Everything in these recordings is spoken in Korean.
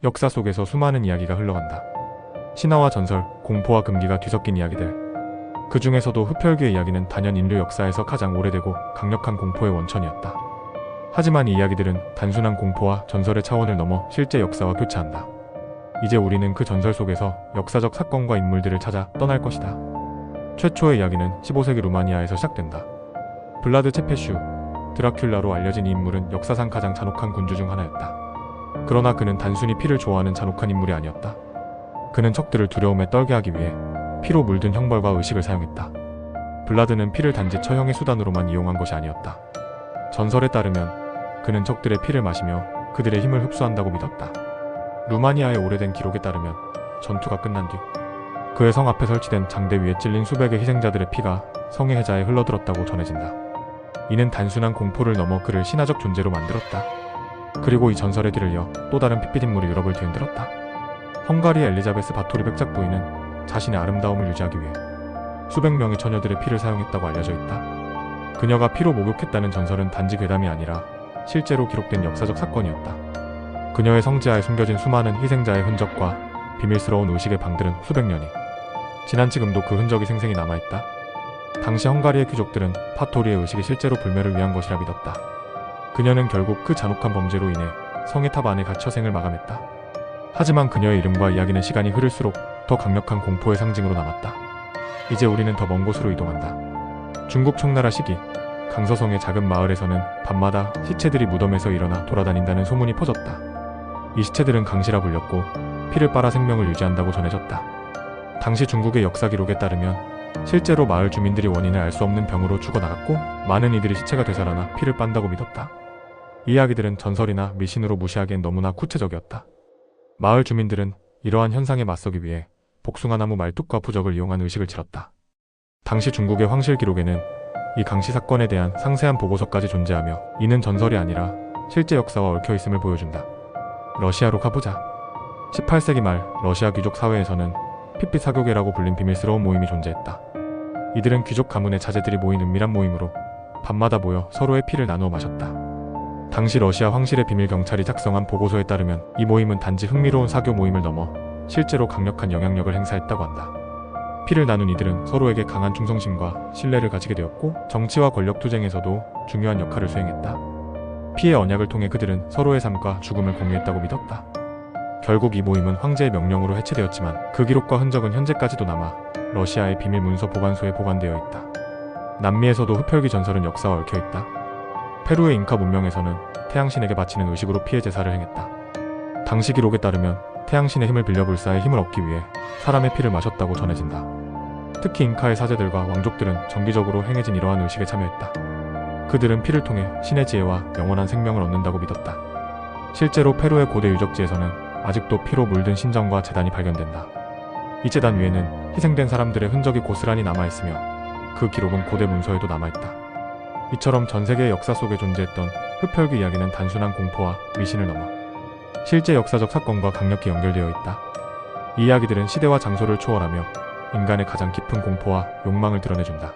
역사 속에서 수많은 이야기가 흘러간다. 신화와 전설, 공포와 금기가 뒤섞인 이야기들. 그 중에서도 흡혈귀의 이야기는 단연 인류 역사에서 가장 오래되고 강력한 공포의 원천이었다. 하지만 이 이야기들은 단순한 공포와 전설의 차원을 넘어 실제 역사와 교차한다. 이제 우리는 그 전설 속에서 역사적 사건과 인물들을 찾아 떠날 것이다. 최초의 이야기는 15세기 루마니아에서 시작된다. 블라드 체페슈, 드라큘라로 알려진 이 인물은 역사상 가장 잔혹한 군주 중 하나였다. 그러나 그는 단순히 피를 좋아하는 잔혹한 인물이 아니었다. 그는 적들을 두려움에 떨게 하기 위해 피로 물든 형벌과 의식을 사용했다. 블라드는 피를 단지 처형의 수단으로만 이용한 것이 아니었다. 전설에 따르면 그는 적들의 피를 마시며 그들의 힘을 흡수한다고 믿었다. 루마니아의 오래된 기록에 따르면 전투가 끝난 뒤 그의 성 앞에 설치된 장대 위에 찔린 수백의 희생자들의 피가 성의 해자에 흘러들었다고 전해진다. 이는 단순한 공포를 넘어 그를 신화적 존재로 만들었다. 그리고 이 전설의 뒤를 이어 또 다른 핏빛 인물이 유럽을 뒤흔들었다. 헝가리의 엘리자베스 바토리 백작 부인은 자신의 아름다움을 유지하기 위해 수백 명의 처녀들의 피를 사용했다고 알려져 있다. 그녀가 피로 목욕했다는 전설은 단지 괴담이 아니라 실제로 기록된 역사적 사건이었다. 그녀의 성지하에 숨겨진 수많은 희생자의 흔적과 비밀스러운 의식의 방들은 수백 년이 지난 지금도 그 흔적이 생생히 남아있다. 당시 헝가리의 귀족들은 파토리의 의식이 실제로 불멸을 위한 것이라 믿었다. 그녀는 결국 그 잔혹한 범죄로 인해 성의 탑 안에 갇혀 생을 마감했다. 하지만 그녀의 이름과 이야기는 시간이 흐를수록 더 강력한 공포의 상징으로 남았다. 이제 우리는 더 먼 곳으로 이동한다. 중국 청나라 시기 강서성의 작은 마을에서는 밤마다 시체들이 무덤에서 일어나 돌아다닌다는 소문이 퍼졌다. 이 시체들은 강시라 불렸고 피를 빨아 생명을 유지한다고 전해졌다. 당시 중국의 역사 기록에 따르면 실제로 마을 주민들이 원인을 알 수 없는 병으로 죽어나갔고 많은 이들이 시체가 되살아나 피를 빤다고 믿었다. 이 이야기들은 전설이나 미신으로 무시하기엔 너무나 구체적이었다. 마을 주민들은 이러한 현상에 맞서기 위해 복숭아나무 말뚝과 부적을 이용한 의식을 치렀다. 당시 중국의 황실 기록에는 이 강시 사건에 대한 상세한 보고서까지 존재하며 이는 전설이 아니라 실제 역사와 얽혀있음을 보여준다. 러시아로 가보자. 18세기 말 러시아 귀족 사회에서는 핏빛 사교계라고 불린 비밀스러운 모임이 존재했다. 이들은 귀족 가문의 자제들이 모인 은밀한 모임으로 밤마다 모여 서로의 피를 나누어 마셨다. 당시 러시아 황실의 비밀 경찰이 작성한 보고서에 따르면 이 모임은 단지 흥미로운 사교 모임을 넘어 실제로 강력한 영향력을 행사했다고 한다. 피를 나눈 이들은 서로에게 강한 충성심과 신뢰를 가지게 되었고 정치와 권력 투쟁에서도 중요한 역할을 수행했다. 피의 언약을 통해 그들은 서로의 삶과 죽음을 공유했다고 믿었다. 결국 이 모임은 황제의 명령으로 해체되었지만 그 기록과 흔적은 현재까지도 남아 러시아의 비밀 문서 보관소에 보관되어 있다. 남미에서도 흡혈귀 전설은 역사와 얽혀있다. 페루의 잉카 문명에서는 태양신에게 바치는 의식으로 피의 제사를 행했다. 당시 기록에 따르면 태양신의 힘을 빌려 불사의 힘을 얻기 위해 사람의 피를 마셨다고 전해진다. 특히 잉카의 사제들과 왕족들은 정기적으로 행해진 이러한 의식에 참여했다. 그들은 피를 통해 신의 지혜와 영원한 생명을 얻는다고 믿었다. 실제로 페루의 고대 유적지에서는 아직도 피로 물든 신전과 제단이 발견된다. 이 제단 위에는 희생된 사람들의 흔적이 고스란히 남아있으며 그 기록은 고대 문서에도 남아있다. 이처럼 전 세계의 역사 속에 존재했던 흡혈귀 이야기는 단순한 공포와 미신을 넘어 실제 역사적 사건과 강력히 연결되어 있다. 이 이야기들은 시대와 장소를 초월하며 인간의 가장 깊은 공포와 욕망을 드러내준다.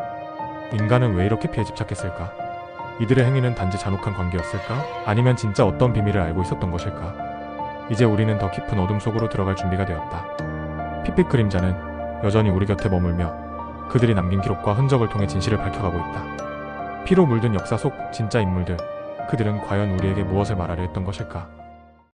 인간은 왜 이렇게 피에 집착했을까? 이들의 행위는 단지 잔혹한 관계였을까? 아니면 진짜 어떤 비밀을 알고 있었던 것일까? 이제 우리는 더 깊은 어둠 속으로 들어갈 준비가 되었다. 핏빛 그림자는 여전히 우리 곁에 머물며 그들이 남긴 기록과 흔적을 통해 진실을 밝혀가고 있다. 피로 물든 역사 속 진짜 인물들, 그들은 과연 우리에게 무엇을 말하려 했던 것일까?